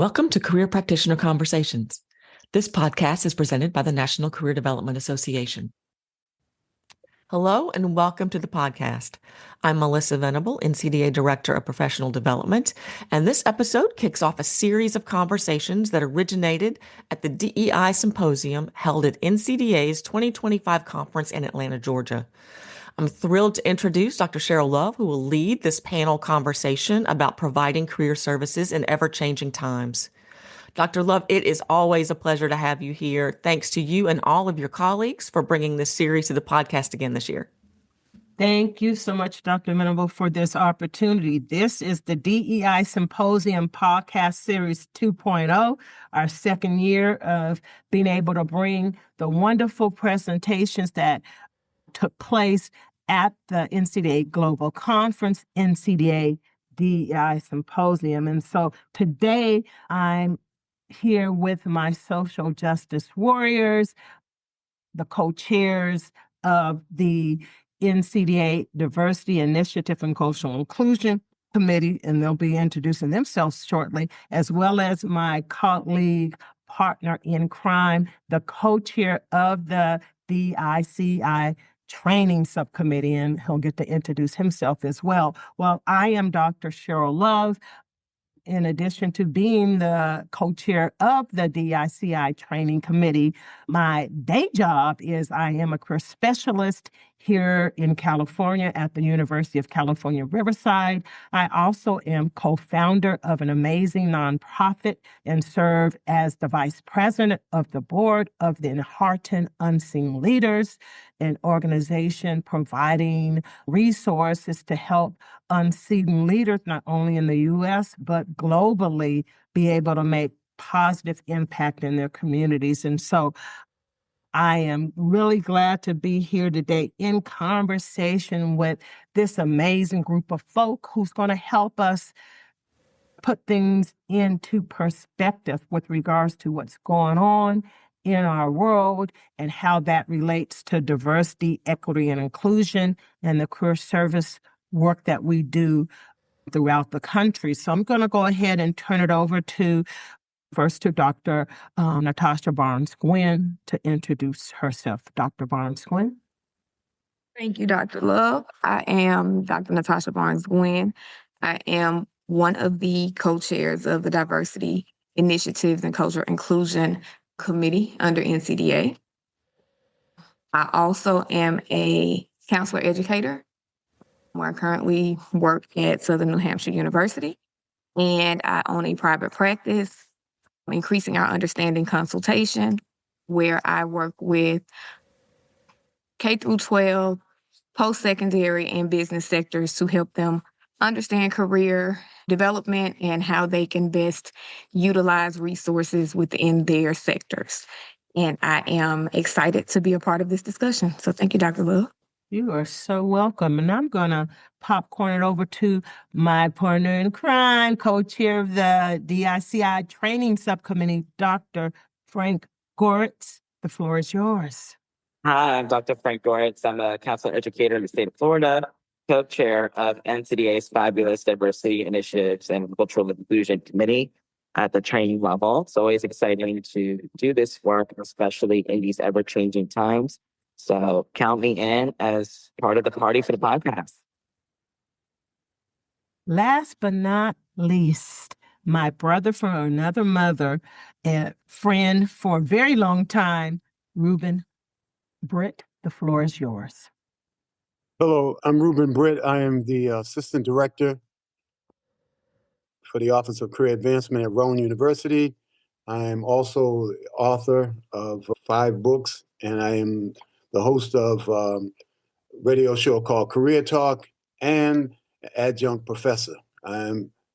Welcome to Career Practitioner Conversations. This podcast is presented by the National Career Development Association. Hello and welcome to the podcast. I'm Melissa Venable, NCDA Director of Professional Development, and this episode kicks off a series of conversations that originated at the DEI Symposium held at NCDA's 2025 conference in Atlanta, Georgia. I'm thrilled to introduce Dr. Cheryl Love, who will lead this panel conversation about providing career services in ever-changing times. Dr. Love, it is always a pleasure to have you here. Thanks to you and all of your colleagues for bringing this series to the podcast again this year. Thank you so much, Dr. Venable, for this opportunity. This is the DEI Symposium Podcast Series 2.0, our second year of being able to bring the wonderful presentations that took place at the NCDA Global Conference, NCDA DEI Symposium. And so today I'm here with my social justice warriors, the co-chairs of the NCDA Diversity Initiative and Cultural Inclusion Committee, and they'll be introducing themselves shortly, as well as my colleague, partner in crime, the co-chair of the DICI Training Subcommittee, and he'll get to introduce himself as well. Well, I am Dr. Cheryl Love. In addition to being the co-chair of the DICI Training Committee, my day job is I am a career specialist here in California at the University of California, Riverside. I also am co-founder of an amazing nonprofit and serve as the vice president of the board of the Enhearten Unseen Leaders, an organization providing resources to help unseen leaders, not only in the U.S., but globally, be able to make positive impact in their communities. And so I am really glad to be here today in conversation with this amazing group of folk who's going to help us put things into perspective with regards to what's going on in our world and how that relates to diversity, equity, and inclusion and the career service work that we do throughout the country. So I'm going to go ahead and turn it over first to Dr. Natasha Barnes-Gwynn to introduce herself. Dr. Barnes-Gwynn. Thank you, Dr. Love. I am Dr. Natasha Barnes-Gwynn. I am one of the co-chairs of the Diversity Initiatives and Cultural Inclusion Committee under NCDA. I also am a counselor educator where I currently work at Southern New Hampshire University, and I own a private practice, Increasing Our Understanding Consultation, where I work with K through 12, post-secondary, and business sectors to help them understand career development and how they can best utilize resources within their sectors. And I am excited to be a part of this discussion. So thank you, Dr. Love. You are so welcome. And I'm going to popcorn it over to my partner in crime, co-chair of the DICI Training Subcommittee, Dr. Frank Gorritz. The floor is yours. Hi, I'm Dr. Frank Gorritz. I'm a counselor educator in the state of Florida, co-chair of NCDA's fabulous Diversity Initiatives and Cultural Inclusion Committee at the training level. It's always exciting to do this work, especially in these ever-changing times. So count me in as part of the party for the podcast. Last but not least, my brother from another mother, a friend for a very long time, Ruben Britt. The floor is yours. Hello, I'm Ruben Britt. I am the Assistant Director for the Office of Career Advancement at Rowan University. I am also the author of 5 books, and I am the host of a radio show called Career Talk and adjunct professor.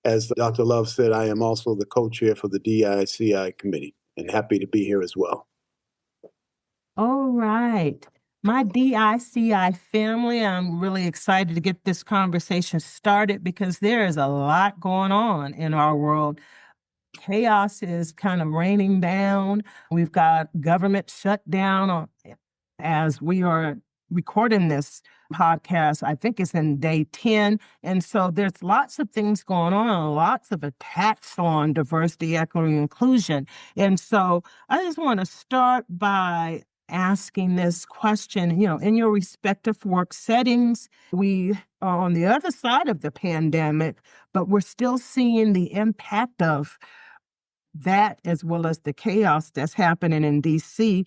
As Dr. Love said, I am also the co-chair for the DICI committee and happy to be here as well. All right. My DICI family, I'm really excited to get this conversation started because there is a lot going on in our world. Chaos is kind of raining down. We've got government shutdown as we are recording this podcast, I think it's in day 10. And so there's lots of things going on, lots of attacks on diversity, equity, and inclusion. And so I just want to start by asking this question, in your respective work settings, we are on the other side of the pandemic, but we're still seeing the impact of that as well as the chaos that's happening in DC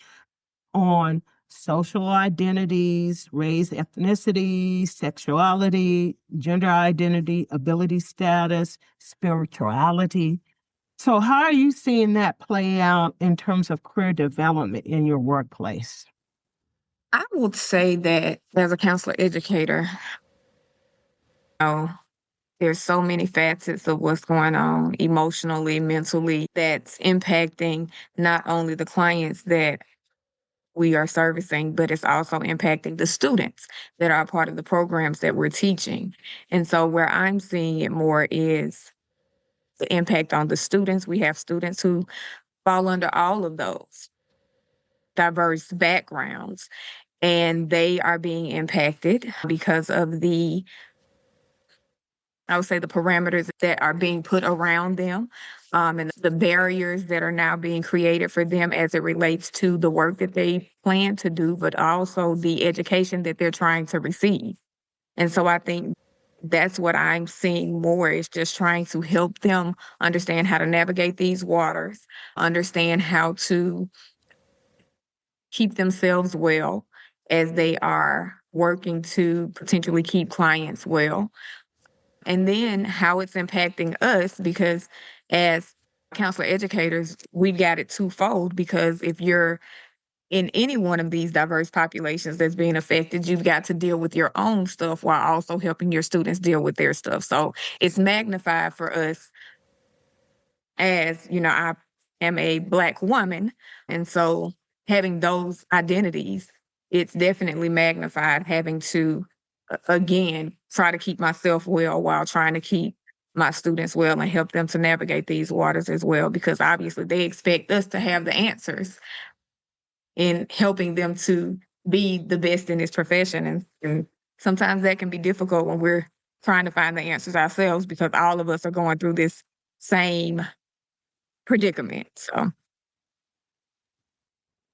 on social identities, race, ethnicity, sexuality, gender identity, ability status, spirituality. So how are you seeing that play out in terms of career development in your workplace? I would say that as a counselor educator, there's so many facets of what's going on emotionally, mentally, that's impacting not only the clients that we are servicing, but it's also impacting the students that are a part of the programs that we're teaching. And so where I'm seeing it more is the impact on the students. We have students who fall under all of those diverse backgrounds, and they are being impacted because of I would say the parameters that are being put around them, and the barriers that are now being created for them as it relates to the work that they plan to do, but also the education that they're trying to receive. And so I think that's what I'm seeing more is just trying to help them understand how to navigate these waters, understand how to keep themselves well as they are working to potentially keep clients well. And then how it's impacting us, because as counselor educators, we've got it twofold, because if you're in any one of these diverse populations that's being affected, you've got to deal with your own stuff while also helping your students deal with their stuff. So it's magnified for us as, I am a Black woman. And so having those identities, it's definitely magnified having to, again, try to keep myself well while trying to keep my students well and help them to navigate these waters as well, because obviously they expect us to have the answers in helping them to be the best in this profession. And sometimes that can be difficult when we're trying to find the answers ourselves, because all of us are going through this same predicament. So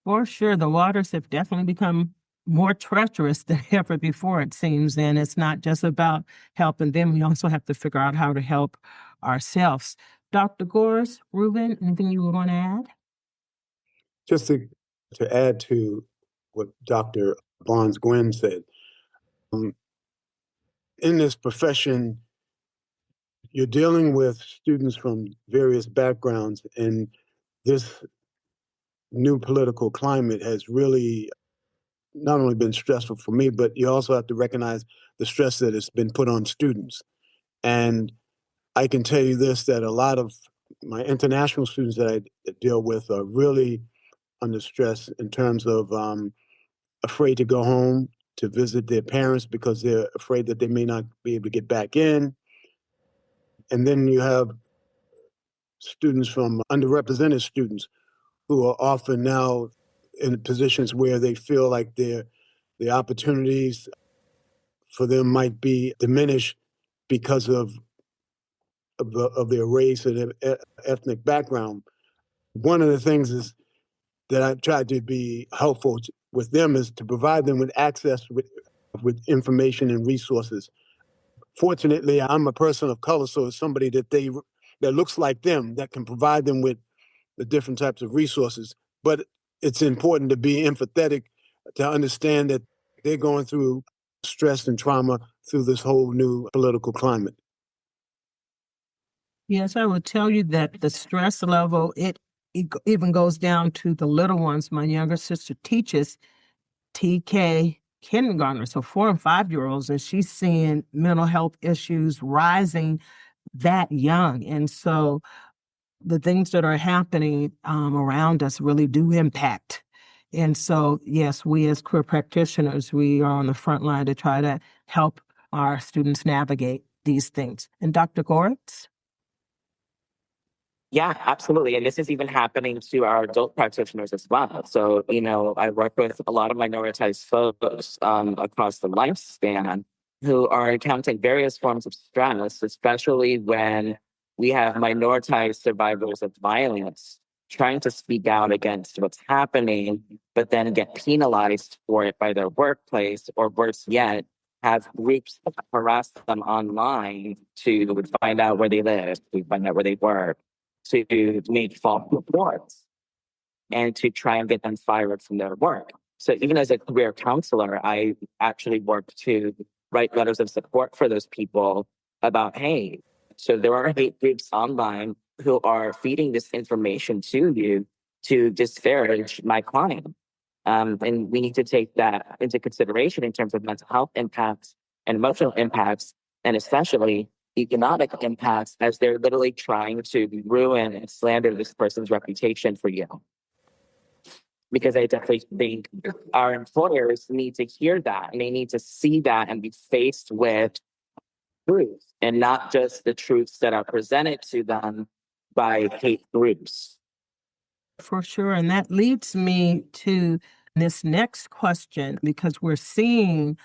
For sure, the waters have definitely become more treacherous than ever before, it seems. And it's not just about helping them. We also have to figure out how to help ourselves. Dr. Gorritz, Ruben, anything you would want to add? Just to add to what Dr. Barnes-Gwynn said, in this profession, you're dealing with students from various backgrounds, and this new political climate has really not only been stressful for me, but you also have to recognize the stress that has been put on students. And I can tell you this, that a lot of my international students that I deal with are really under stress in terms of afraid to go home to visit their parents because they're afraid that they may not be able to get back in. And then you have students from underrepresented students who are often now in positions where they feel like the opportunities for them might be diminished because of their race and ethnic background. One of the things is that I try to be helpful with them is to provide them with access with information and resources. Fortunately, I'm a person of color, so it's somebody that looks like them that can provide them with the different types of resources. But it's important to be empathetic to understand that they're going through stress and trauma through this whole new political climate. Yes, I would tell you that the stress level, it even goes down to the little ones. My younger sister teaches TK kindergarten, so 4 and 5-year-olds, and she's seeing mental health issues rising that young. And so the things that are happening around us really do impact. And so, yes, we as career practitioners, we are on the front line to try to help our students navigate these things. And Dr. Gorritz? Yeah, absolutely. And this is even happening to our adult practitioners as well. So, I work with a lot of minoritized folks across the lifespan who are encountering various forms of stress, especially when we have minoritized survivors of violence trying to speak out against what's happening, but then get penalized for it by their workplace, or worse yet, have groups harass them online to find out where they live, to find out where they work, to make false reports, and to try and get them fired from their work. So even as a career counselor, I actually work to write letters of support for those people about, hey, so there are hate groups online who are feeding this information to you to disparage my client. And we need to take that into consideration in terms of mental health impacts and emotional impacts, and especially economic impacts, as they're literally trying to ruin and slander this person's reputation for you. Because I definitely think our employers need to hear that, and they need to see that and be faced with truth, and not just the truths that are presented to them by hate groups. For sure. And that leads me to this next question, because we're seeing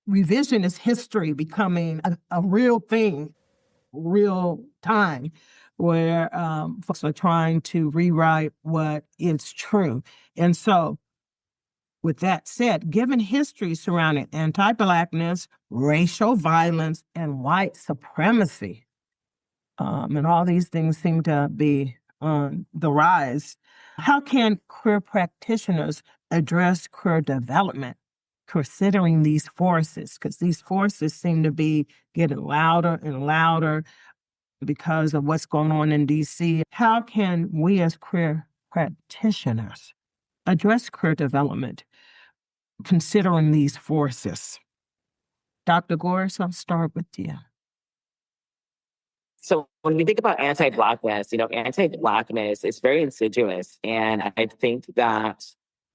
revisionist history becoming a real thing, real time, where folks are trying to rewrite what is true. And so, with that said, given history surrounding anti-Blackness, racial violence, and white supremacy, and all these things seem to be on the rise, how can queer practitioners address queer development considering these forces? Because these forces seem to be getting louder and louder because of what's going on in DC. How can we as queer practitioners address queer development considering these forces? Dr. Gorritz, I'll start with you. So when we think about anti-Blackness, anti-Blackness is very insidious. And I think that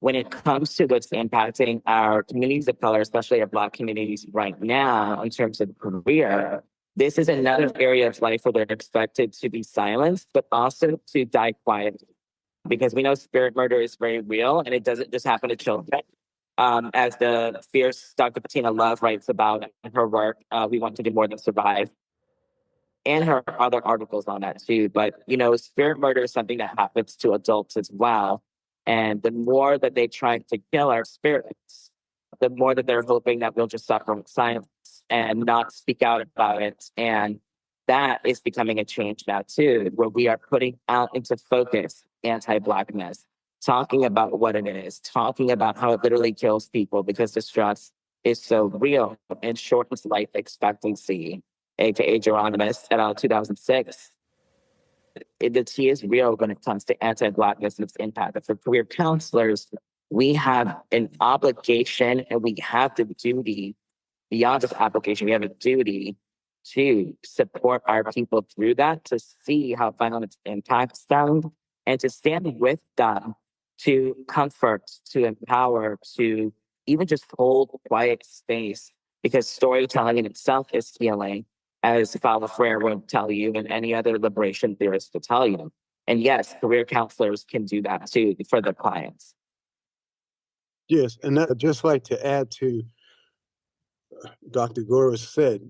when it comes to what's impacting our communities of color, especially our Black communities right now in terms of career, this is another area of life where they're expected to be silenced, but also to die quietly. Because we know spirit murder is very real, and it doesn't just happen to children. As the fierce Dr. Patina Love writes about in her work, We Want to Do More Than Survive, and her other articles on that too. But, spirit murder is something that happens to adults as well. And the more that they try to kill our spirits, the more that they're hoping that we'll just suffer in silence and not speak out about it. And that is becoming a change now too, where we are putting out into focus anti-Blackness, talking about what it is, talking about how it literally kills people because the stress is so real and shortens life expectancy. AKA Geronimus et al. 2006. The T is real when it comes to anti-Blackness and its impact. But for career counselors, we have an obligation and we have the duty, beyond just obligation, we have a duty to support our people through that, to see how violence impacts them, and to stand with them, to comfort, to empower, to even just hold quiet space, because storytelling in itself is healing, as Paulo Freire would tell you, and any other liberation theorist will tell you. And yes, career counselors can do that too for their clients. Yes, and I'd just like to add to Dr. Gorritz said,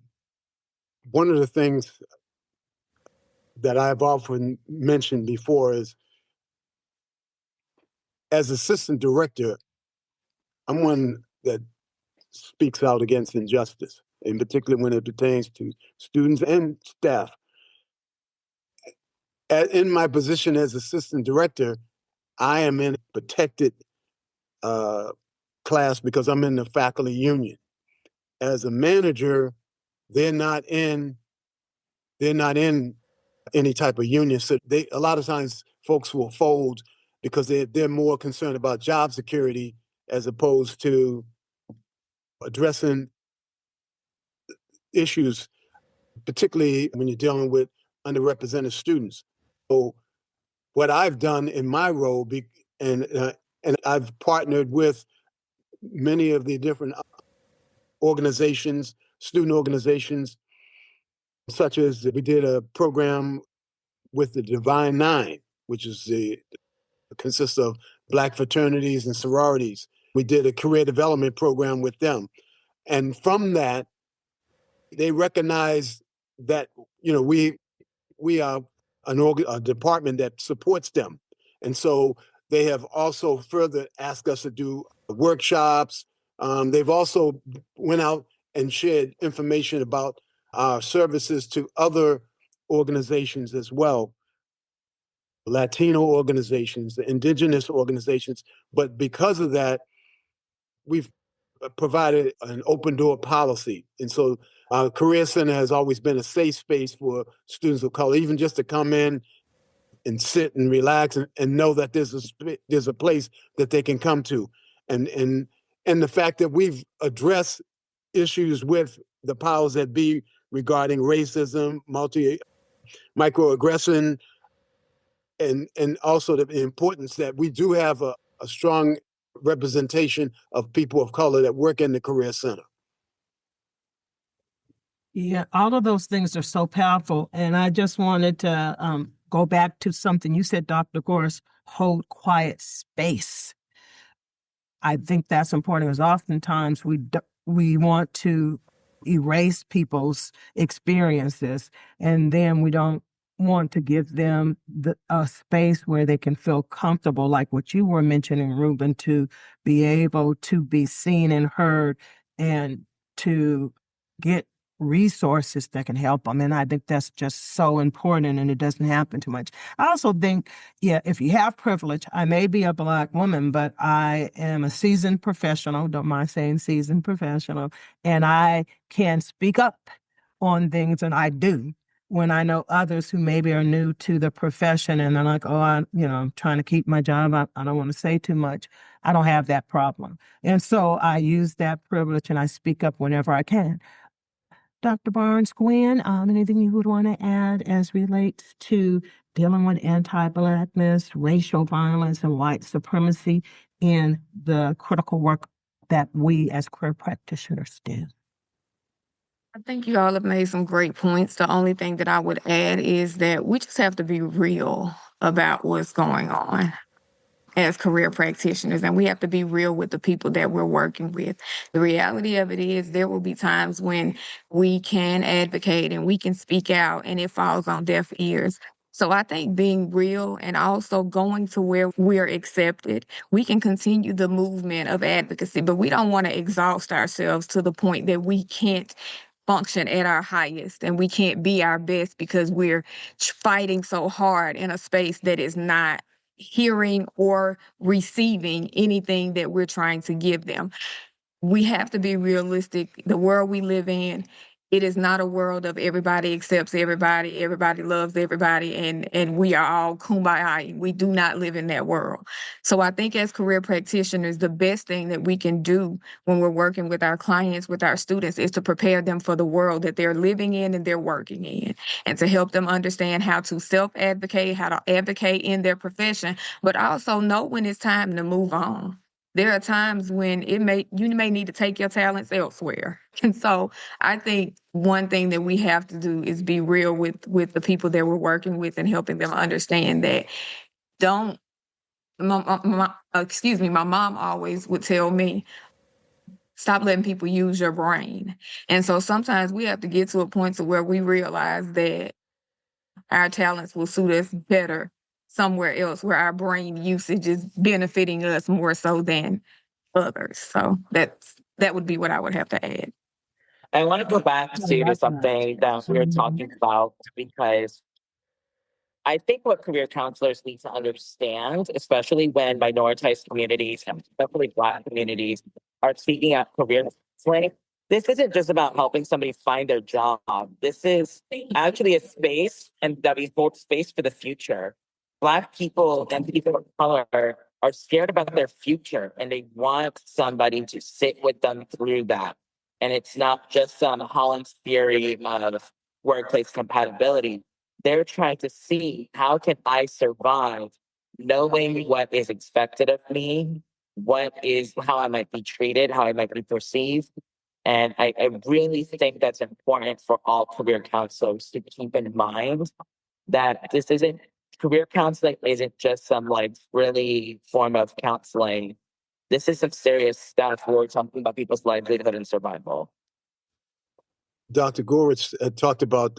one of the things that I've often mentioned before is, as assistant director, I'm one that speaks out against injustice, in particular when it pertains to students and staff. In my position as assistant director, I am in a protected class because I'm in the faculty union. As a manager, they're not in any type of union. So a lot of times folks will fold because they're more concerned about job security as opposed to addressing issues, particularly when you're dealing with underrepresented students. So what I've done in my role, and I've partnered with many of the different organizations, student organizations, such as we did a program with the Divine Nine, which is consists of Black fraternities and sororities. We did a career development program with them. And from that, they recognize that, we are a department that supports them. And so they have also further asked us to do workshops. They've also went out and shared information about our services to other organizations as well, Latino organizations, the indigenous organizations. But because of that, we've provided an open door policy. And so our Career Center has always been a safe space for students of color, even just to come in and sit and relax and know that there's a place that they can come to. And the fact that we've addressed issues with the powers that be regarding racism, microaggression, and also the importance that we do have a strong representation of people of color that work in the Career Center. Yeah, all of those things are so powerful. And I just wanted to go back to something you said, Dr. Gorritz, hold quiet space. I think that's important because oftentimes we want to erase people's experiences, and then we don't want to give them a space where they can feel comfortable, like what you were mentioning, Ruben, to be able to be seen and heard and to get resources that can help them. And I think that's just so important, and it doesn't happen too much. I also think, yeah, if you have privilege, I may be a Black woman, but I am a seasoned professional, don't mind saying seasoned professional, and I can speak up on things, and I do, when I know others who maybe are new to the profession and they're like, oh, I'm trying to keep my job. I don't want to say too much. I don't have that problem. And so I use that privilege and I speak up whenever I can. Dr. Barnes-Gwynn, anything you would want to add as relates to dealing with anti-Blackness, racial violence, and white supremacy in the critical work that we as career practitioners do? I think you all have made some great points. The only thing that I would add is that we just have to be real about what's going on as career practitioners, and we have to be real with the people that we're working with. The reality of it is there will be times when we can advocate and we can speak out and it falls on deaf ears. So I think being real and also going to where we're accepted, we can continue the movement of advocacy, but we don't want to exhaust ourselves to the point that we can't function at our highest and we can't be our best because we're fighting so hard in a space that is not hearing or receiving anything that we're trying to give them. We have to be realistic. The world we live in, it is not a world of everybody accepts everybody, everybody loves everybody, and we are all kumbaya. We do not live in that world. So I think as career practitioners, the best thing that we can do when we're working with our clients, with our students, is to prepare them for the world that they're living in and they're working in, and to help them understand how to self-advocate, how to advocate in their profession, but also know when it's time to move on. There are times when you may need to take your talents elsewhere. And so I think one thing that we have to do is be real with the people that we're working with and helping them understand that my mom always would tell me, stop letting people use your brain. And so sometimes we have to get to a point to where we realize that our talents will suit us better somewhere else, where our brain usage is benefiting us more so than others. So that would be what I would have to add. I want to go back to something that we were talking about, because I think what career counselors need to understand, especially when minoritized communities and especially Black communities are seeking out career counseling, this isn't just about helping somebody find their job. This is actually a space, and that we hold space for the future. Black people and people of color are scared about their future, and they want somebody to sit with them through that. And it's not just some Holland's theory of workplace compatibility. They're trying to see, how can I survive knowing what is expected of me, how I might be treated, how I might be perceived. And I really think that's important for all career counselors to keep in mind, that this isn't, career counseling isn't just some like really form of counseling. This is some serious stuff. We're talking about people's livelihood and survival. Dr. Gorritz talked about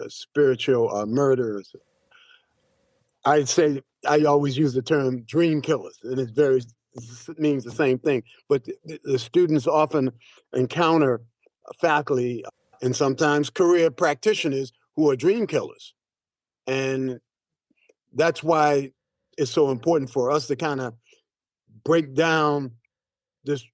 spiritual murders. I'd say I always use the term dream killers, and it means the same thing. But the students often encounter faculty and sometimes career practitioners who are dream killers. And that's why it's so important for us to kind of break down this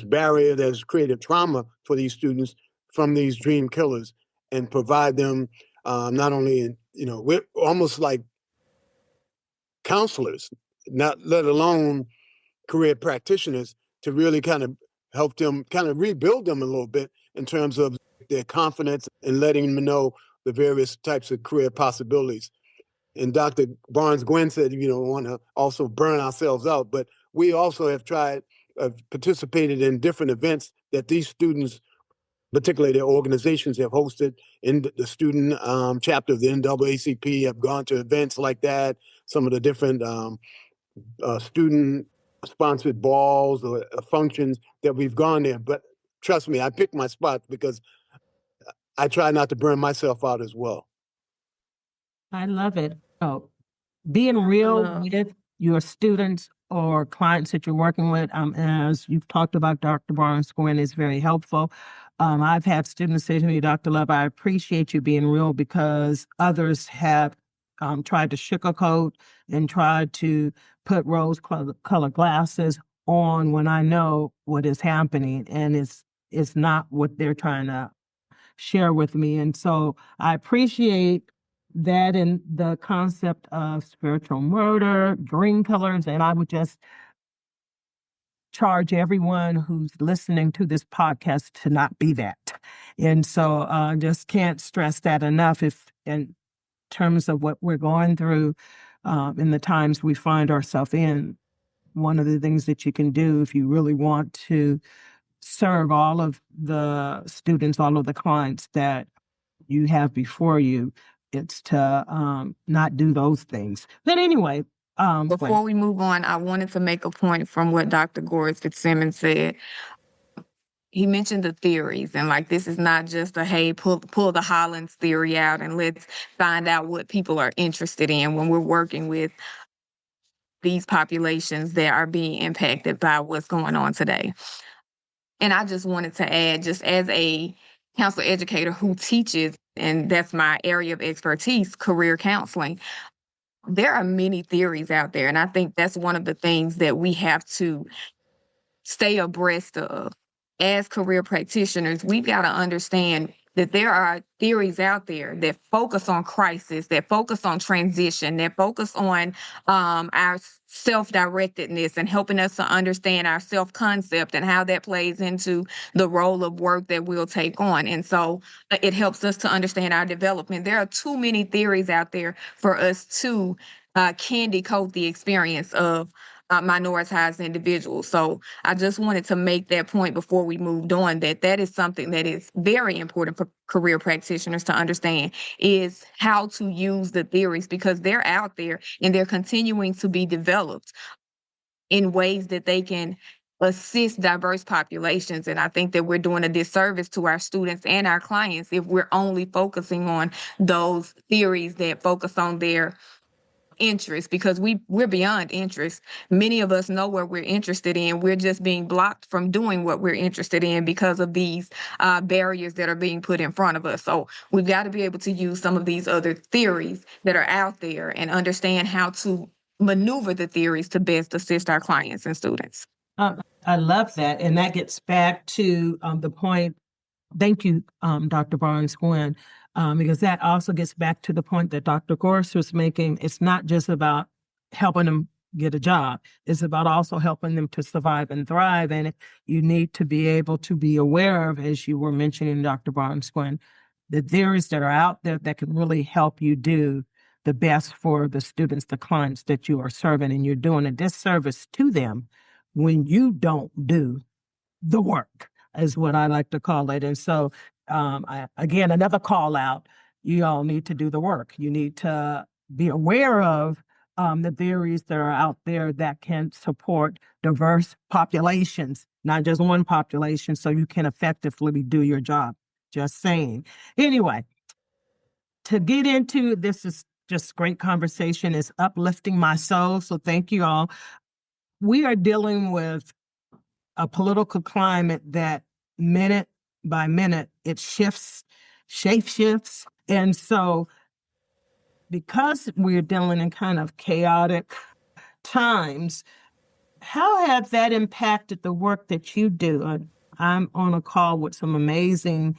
barrier that's created trauma for these students from these dream killers and provide them not only we're almost like counselors, not let alone career practitioners, to really kind of help them kind of rebuild them a little bit in terms of their confidence and letting them know the various types of career possibilities. And Dr. Barnes-Gwynn said, we want to also burn ourselves out, but we also have participated in different events that these students, particularly their organizations, have hosted. In the student chapter of the NAACP have gone to events like that. Some of the different student-sponsored balls or functions that we've gone there. But trust me, I pick my spots because I try not to burn myself out as well. I love it. Oh, being real with your students or clients that you're working with, as you've talked about, Dr. Barnes-Gwynn, is very helpful. I've had students say to me, Dr. Love, I appreciate you being real because others have tried to sugarcoat and tried to put rose-colored glasses on when I know what is happening, and it's not what they're trying to share with me. And so I appreciate that and the concept of spiritual murder, dream killers, and I would just charge everyone who's listening to this podcast to not be that. And so I just can't stress that enough if in terms of what we're going through in the times we find ourselves in. One of the things that you can do if you really want to serve all of the students, all of the clients that you have before you, it's to not do those things. But anyway, before we move on, I wanted to make a point from what Dr. Gorritz Fitzsimmons said. He mentioned the theories, and like, this is not just a, hey, pull the Hollins theory out and let's find out what people are interested in when we're working with these populations that are being impacted by what's going on today. And I just wanted to add, just as a counselor educator who teaches, and that's my area of expertise, career counseling, there are many theories out there. And I think that's one of the things that we have to stay abreast of. As career practitioners, we've got to understand that there are theories out there that focus on crisis, that focus on transition, that focus on our self-directedness and helping us to understand our self-concept and how that plays into the role of work that we'll take on. And so it helps us to understand our development. There are too many theories out there for us to candy coat the experience of minoritized individuals. So I just wanted to make that point before we moved on, that is something that is very important for career practitioners to understand, is how to use the theories, because they're out there and they're continuing to be developed in ways that they can assist diverse populations. And I think that we're doing a disservice to our students and our clients if we're only focusing on those theories that focus on their interest, because we're beyond interest. Many of us know what we're interested in. We're just being blocked from doing what we're interested in because of these barriers that are being put in front of us. So we've got to be able to use some of these other theories that are out there and understand how to maneuver the theories to best assist our clients and students. I love that. And that gets back to the point. Thank you, Dr. Barnes-Gwynn, because that also gets back to the point that Dr. Gorritz was making. It's not just about helping them get a job. It's about also helping them to survive and thrive. And you need to be able to be aware of, as you were mentioning, Dr. Barnes-Gwynn, the theories that are out there that can really help you do the best for the students, the clients that you are serving. And you're doing a disservice to them when you don't do the work, is what I like to call it. And so, again, another call out you all need to do the work. You need to be aware of the theories that are out there that can support diverse populations, not just one population, so you can effectively do your job. Just saying. Anyway, to get into this is just great conversation. It's uplifting my soul. So thank you all. We are dealing with a political climate that minute by minute, it shifts, shape shifts. And so because we're dealing in kind of chaotic times, how has that impacted the work that you do? I'm on a call with some amazing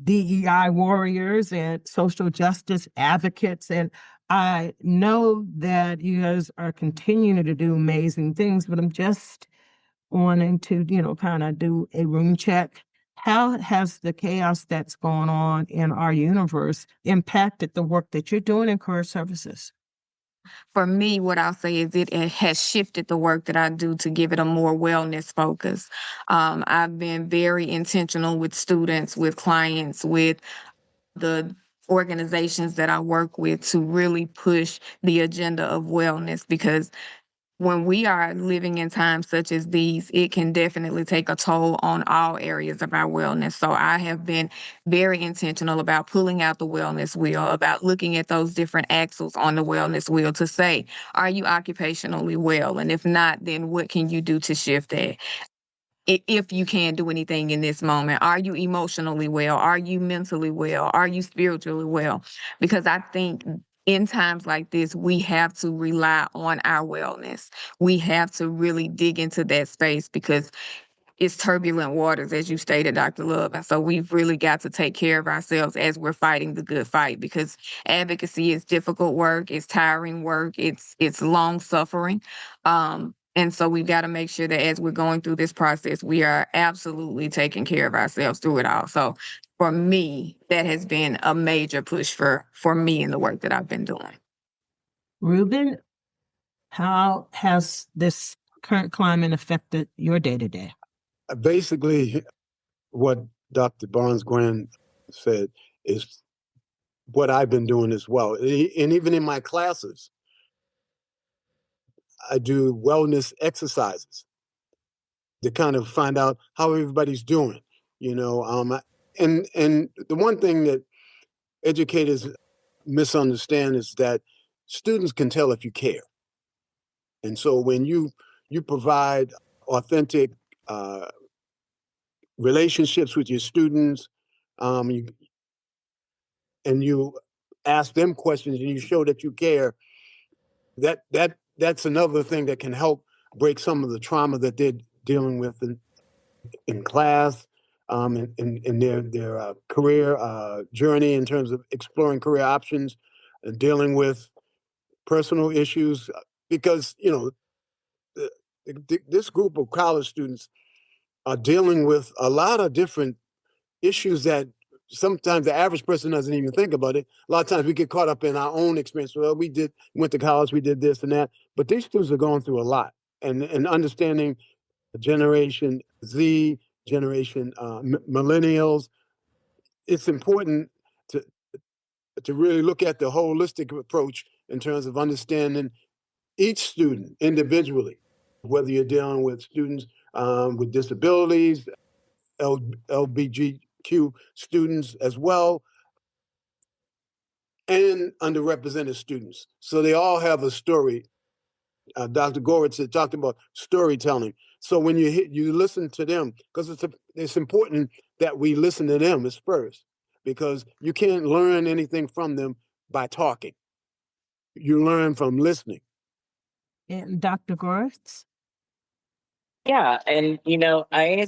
DEI warriors and social justice advocates, and I know that you guys are continuing to do amazing things, but I'm just wanting to, kind of do a room check. How has the chaos that's going on in our universe impacted the work that you're doing in career services? For me, what I'll say is it has shifted the work that I do to give it a more wellness focus. I've been very intentional with students, with clients, with the organizations that I work with to really push the agenda of wellness, because when we are living in times such as these, it can definitely take a toll on all areas of our wellness. So I have been very intentional about pulling out the wellness wheel, about looking at those different axles on the wellness wheel to say, are you occupationally well? And if not, then what can you do to shift that? If you can't do anything in this moment, are you emotionally well? Are you mentally well? Are you spiritually well? Because I think in times like this, we have to rely on our wellness. We have to really dig into that space because it's turbulent waters, as you stated, Dr. Love. And so we've really got to take care of ourselves as we're fighting the good fight, because advocacy is difficult work, it's tiring work, it's long suffering. And so we've got to make sure that as we're going through this process, we are absolutely taking care of ourselves through it all. So for me, that has been a major push for me in the work that I've been doing. Ruben, how has this current climate affected your day-to-day? Basically, what Dr. Barnes-Gwynn said is what I've been doing as well. And even in my classes, I do wellness exercises to kind of find out how everybody's doing, and the one thing that educators misunderstand is that students can tell if you care. And so when you provide authentic relationships with your students, and you ask them questions and you show that you care, that's another thing that can help break some of the trauma that they're dealing with in class, in their career journey in terms of exploring career options and dealing with personal issues. Because this group of college students are dealing with a lot of different issues that sometimes the average person doesn't even think about it. A lot of times we get caught up in our own experience. Well, went to college, we did this and that. But these students are going through a lot, and understanding Generation Z, generation millennials. It's important to really look at the holistic approach in terms of understanding each student individually, whether you're dealing with students with disabilities, LGBTQ students as well, and underrepresented students. So they all have a story. Dr. Gorritz had talked about storytelling. So when you listen to them, because it's important that we listen to them as first, because you can't learn anything from them by talking. You learn from listening. And Dr. Gorritz? Yeah. And, I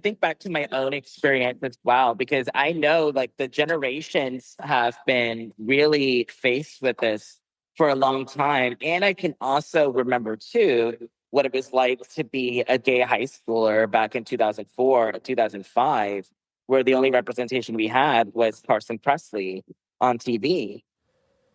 think back to my own experience as well, because I know like the generations have been really faced with this for a long time. And I can also remember too, what it was like to be a gay high schooler back in 2004 to 2005, where the only representation we had was Carson Presley on TV.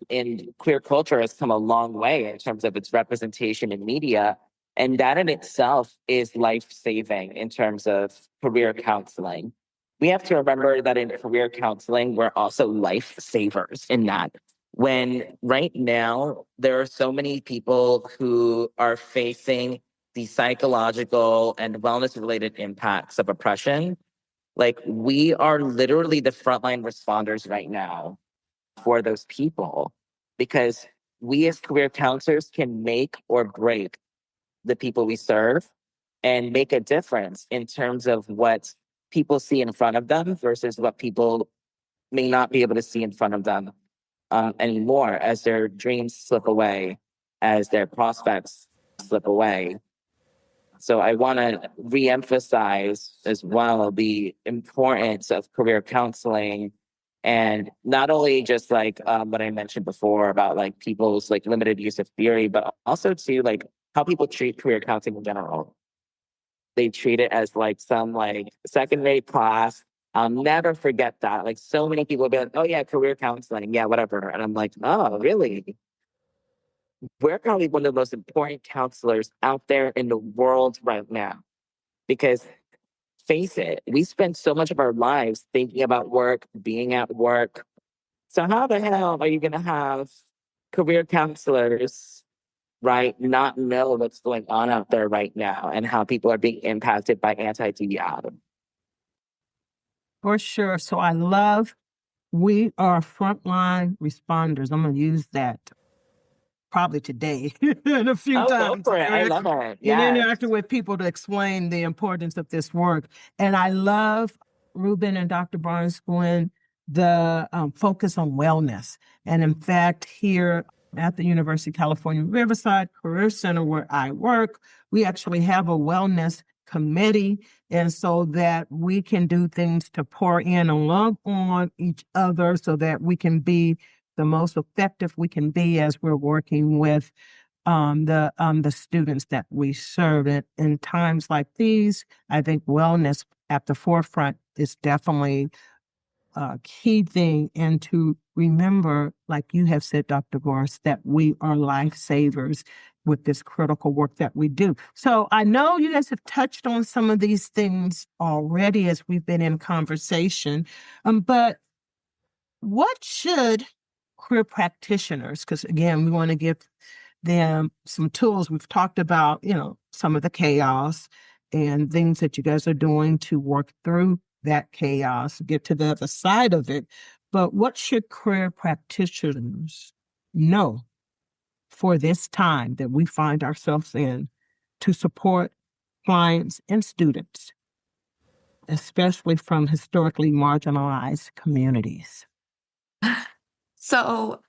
And queer culture has come a long way in terms of its representation in media. And that in itself is life-saving in terms of career counseling. we have to remember that in career counseling, we're also lifesavers in that. When right now, there are so many people who are facing the psychological and wellness related impacts of oppression. Like, we are literally the frontline responders right now for those people, because we as career counselors can make or break the people we serve and make a difference in terms of what people see in front of them versus what people may not be able to see in front of them anymore, as their dreams slip away, as their prospects slip away. So I want to reemphasize as well the importance of career counseling, and not only just like what I mentioned before about like people's like limited use of theory, but also to like how people treat career counseling in general. They treat it as like some like second-rate class. I'll never forget that. Like, so many people will be like, "Oh yeah, career counseling, yeah, whatever," and I'm like, "Oh, really?" We're probably one of the most important counselors out there in the world right now, because face it, we spend so much of our lives thinking about work, being at work. So how the hell are you going to have career counselors, right, not know what's going on out there right now and how people are being impacted by anti-DEI? For sure. So I love, we are frontline responders. I'm going to use that probably today and a few Oh, go times. for it. I love it. And Yes. interacting with people to explain the importance of this work. And I love Ruben and Dr. Barnes-Gwynn, the focus on wellness. And in fact, here at the University of California, Riverside Career Center, where I work, we actually have a wellness committee. And so that we can do things to pour in and love on each other so that we can be the most effective we can be as we're working with the students that we serve. And in times like these, I think wellness at the forefront is definitely a key thing. And to remember, like you have said, Dr. Gorritz, that we are lifesavers with this critical work that we do. So I know you guys have touched on some of these things already as we've been in conversation, but what should career practitioners, because again, we want to give them some tools. We've talked about, some of the chaos and things that you guys are doing to work through that chaos, get to the other side of it. But what should career practitioners know for this time that we find ourselves in to support clients and students, especially from historically marginalized communities? So,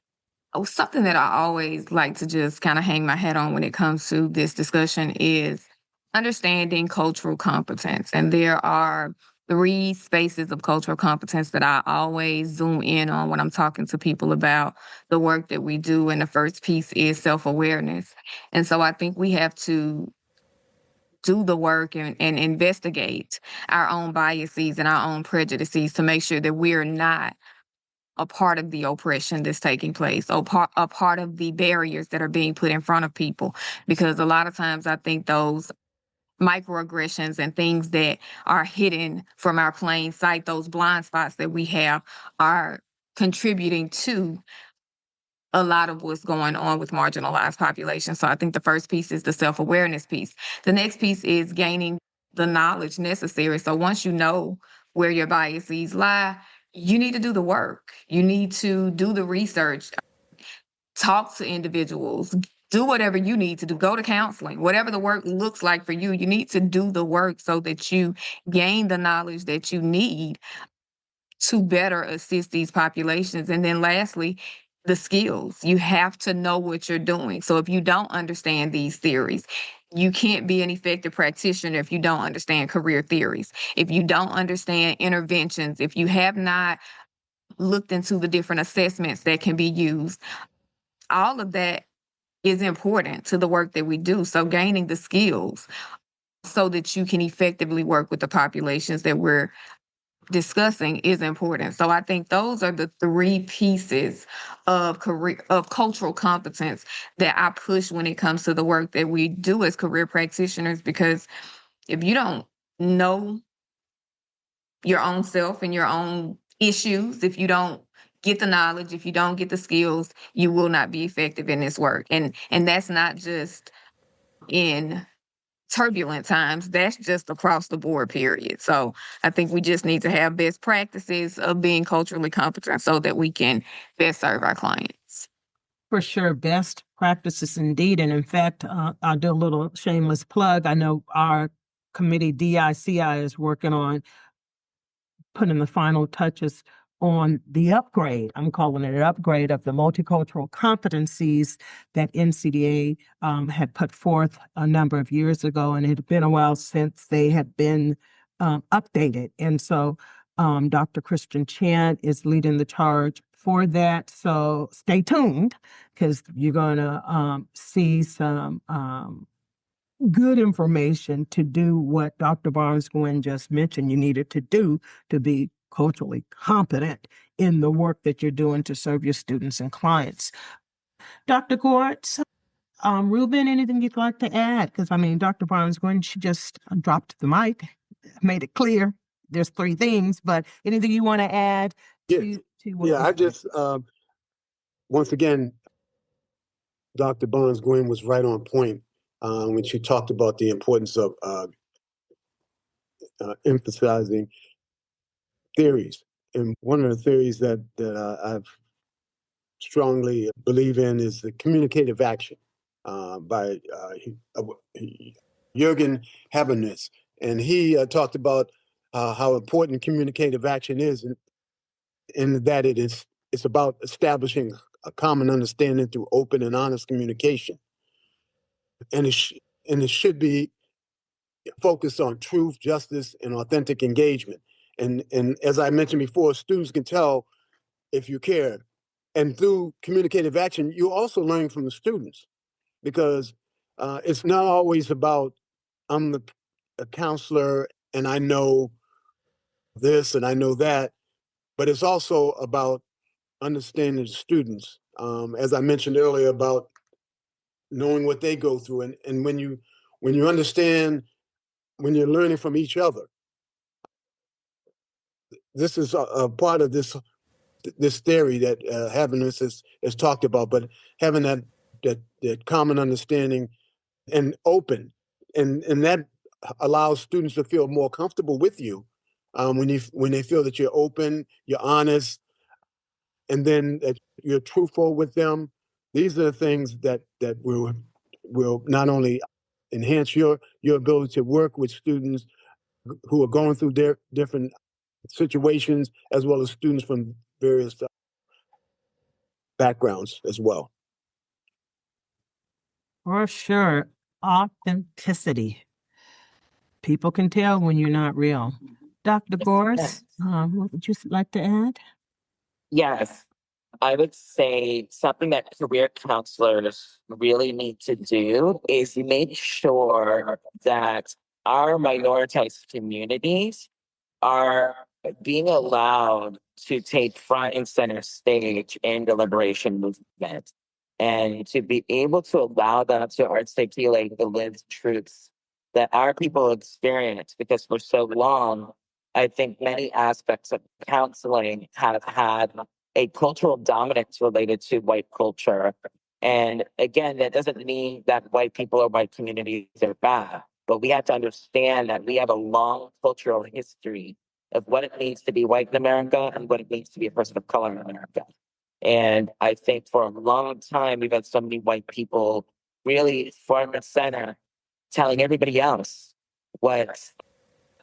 something that I always like to just kind of hang my hat on when it comes to this discussion is understanding cultural competence. And there are 3 spaces of cultural competence that I always zoom in on when I'm talking to people about the work that we do. And the first piece is self-awareness. And so I think we have to do the work and investigate our own biases and our own prejudices to make sure that we're not a part of the oppression that's taking place, or a part of the barriers that are being put in front of people. Because a lot of times I think those microaggressions and things that are hidden from our plain sight, those blind spots that we have, are contributing to a lot of what's going on with marginalized populations. So I think the first piece is the self-awareness piece. The next piece is gaining the knowledge necessary. So once you know where your biases lie, you need to do the work. You need to do the research, talk to individuals, do whatever you need to do, go to counseling, whatever the work looks like for you. You need to do the work so that you gain the knowledge that you need to better assist these populations. And then lastly, the skills. You have to know what you're doing. So if you don't understand these theories, you can't be an effective practitioner if you don't understand career theories, if you don't understand interventions, if you have not looked into the different assessments that can be used. All of that is important to the work that we do. So gaining the skills so that you can effectively work with the populations that we're discussing is important. So I think those are the 3 pieces of cultural competence that I push when it comes to the work that we do as career practitioners, because if you don't know your own self and your own issues. If you don't get the knowledge, if you don't get the skills, you will not be effective in this work. And that's not just in turbulent times, that's just across the board, period. So I think we just need to have best practices of being culturally competent so that we can best serve our clients. For sure, best practices indeed. And in fact, I'll do a little shameless plug. I know our committee, DICI, is working on putting the final touches on the upgrade. I'm calling it an upgrade of the multicultural competencies that NCDA had put forth a number of years ago, and it had been a while since they had been updated. And so Dr. Christian Chan is leading the charge for that. So stay tuned, because you're going to see some good information to do what Dr. Barnes-Gwynn just mentioned you needed to do to be culturally competent in the work that you're doing to serve your students and clients. Dr. Gorritz, Ruben, anything you'd like to add? Because, I mean, Dr. Barnes-Gwynn, she just dropped the mic, made it clear there's 3 things, but anything you want to add to what I just, once again, Dr. Barnes-Gwynn was right on point when she talked about the importance of emphasizing theories. And one of the theories that I've strongly believe in is the communicative action by Jürgen Habermas. And he talked about how important communicative action is, and that it's about establishing a common understanding through open and honest communication. And it should be focused on truth, justice, and authentic engagement. And as I mentioned before, students can tell if you care. And through communicative action, you also learn from the students, because it's not always about I'm a counselor and I know this and I know that, but it's also about understanding the students. As I mentioned earlier, about knowing what they go through, and when you understand, when you're learning from each other, this is a part of this theory that Habermas has talked about, but having that common understanding and open, and that allows students to feel more comfortable with you when they feel that you're open, you're honest, and then that you're truthful with them. These are the things that will not only enhance your ability to work with students who are going through their different situations, as well as students from various backgrounds as well. For sure, authenticity. People can tell when you're not real. Dr. Gorritz, what would you like to add? Yes, I would say something that career counselors really need to do is make sure that our minoritized communities are being allowed to take front and center stage in the liberation movement, and to be able to allow them to articulate the lived truths that our people experience. Because for so long, I think many aspects of counseling have had a cultural dominance related to white culture. And again, that doesn't mean that white people or white communities are bad, but we have to understand that we have a long cultural history of what it means to be white in America and what it means to be a person of color in America. And I think for a long time, we've had so many white people really front and center telling everybody else what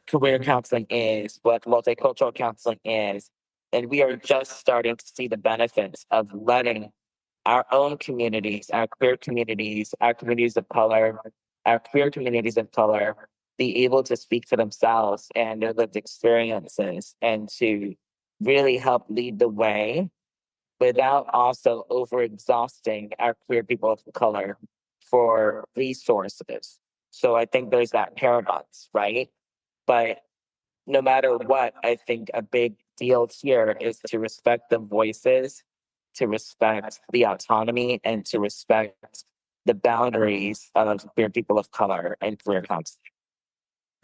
career counseling is, what multicultural counseling is. And we are just starting to see the benefits of letting our own communities, our queer communities, our communities of color, our queer communities of color, be able to speak for themselves and their lived experiences, and to really help lead the way without also over exhausting our queer people of color for resources. So I think there's that paradox, right? But no matter what, I think a big deal here is to respect the voices, to respect the autonomy, and to respect the boundaries of queer people of color and queer counseling.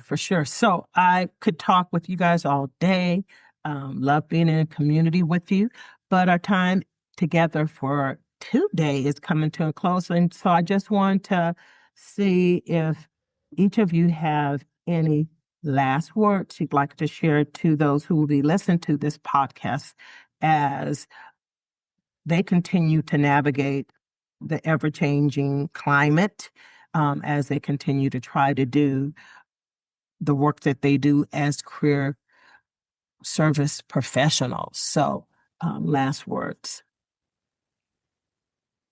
for sure. So I could talk with you guys all day. Love being in a community with you, but our time together for today is coming to a close. And so I just want to see if each of you have any last words you'd like to share to those who will be listening to this podcast as they continue to navigate the ever-changing climate, as they continue to try to do the work that they do as career service professionals. So, last words.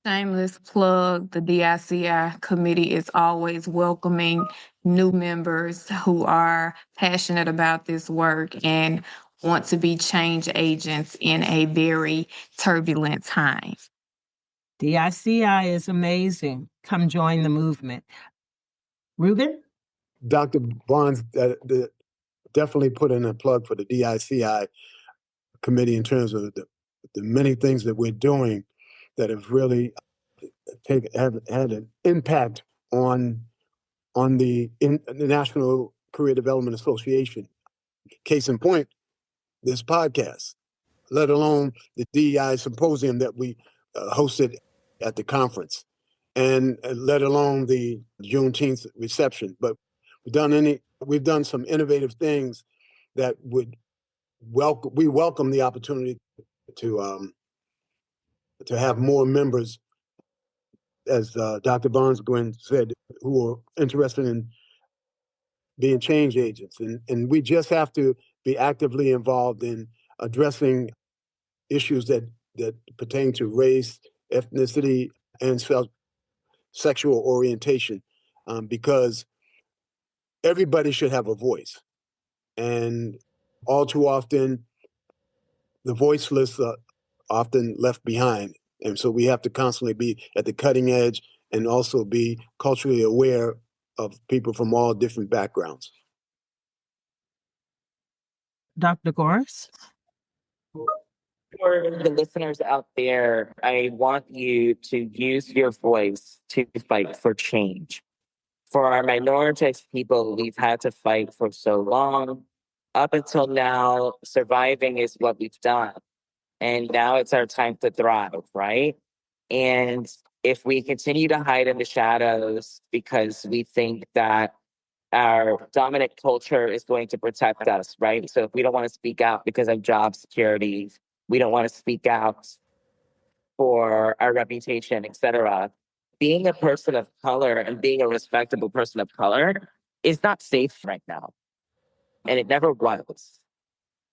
Shameless plug, the DICI committee is always welcoming new members who are passionate about this work and want to be change agents in a very turbulent time. DICI is amazing. Come join the movement. Ruben? Dr. Barnes definitely put in a plug for the DICI committee in terms of the many things that we're doing that have really have had an impact on the National Career Development Association. Case in point, this podcast, let alone the DEI Symposium that we hosted at the conference, and let alone the Juneteenth reception. But we've done some innovative things that we welcome the opportunity to have more members, as Dr. Barnes-Gwynn said, who are interested in being change agents. And we just have to be actively involved in addressing issues that pertain to race, ethnicity, and sexual orientation, because everybody should have a voice. And all too often, the voiceless are often left behind. And so we have to constantly be at the cutting edge and also be culturally aware of people from all different backgrounds. Dr. Gorritz? For the listeners out there, I want you to use your voice to fight for change. For our minoritized people, we've had to fight for so long. Up until now, surviving is what we've done. And now it's our time to thrive, right? And if we continue to hide in the shadows because we think that our dominant culture is going to protect us, right? So if we don't want to speak out because of job security, we don't want to speak out for our reputation, et cetera. Being a person of color and being a respectable person of color is not safe right now. And it never was.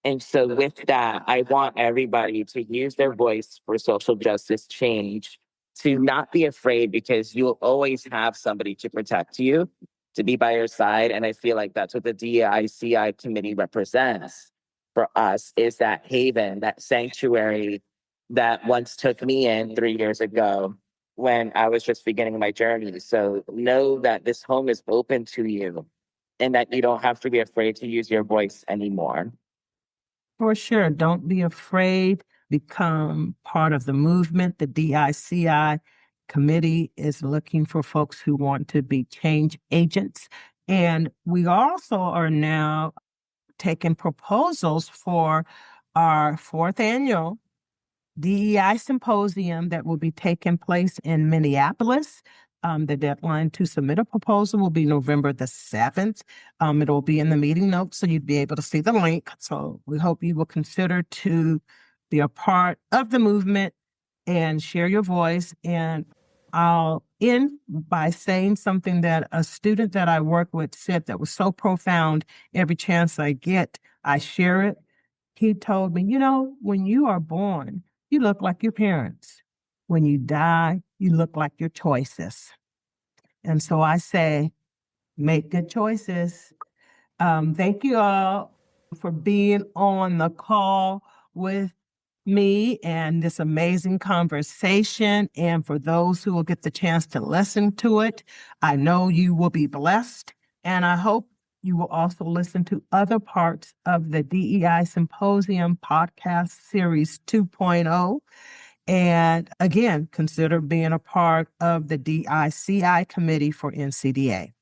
And so with that, I want everybody to use their voice for social justice change, to not be afraid, because you'll always have somebody to protect you, to be by your side. And I feel like that's what the DICI committee represents for us, is that haven, that sanctuary that once took me in 3 years ago when I was just beginning my journey. So know that this home is open to you and that you don't have to be afraid to use your voice anymore. For sure. Don't be afraid. Become part of the movement. The DICI committee is looking for folks who want to be change agents. And we also are now taking proposals for our 4th annual DEI Symposium that will be taking place in Minneapolis. The deadline to submit a proposal will be November the 7th. It will be in the meeting notes, so you'd be able to see the link. So we hope you will consider to be a part of the movement and share your voice. And I'll end by saying something that a student that I work with said that was so profound. Every chance I get, I share it. He told me, when you are born, you look like your parents. When you die, you look like your choices. And so I say, make good choices. Thank you all for being on the call with me and this amazing conversation. And for those who will get the chance to listen to it, I know you will be blessed. And I hope you will also listen to other parts of the DEI Symposium podcast series 2.0. And again, consider being a part of the DICI committee for NCDA.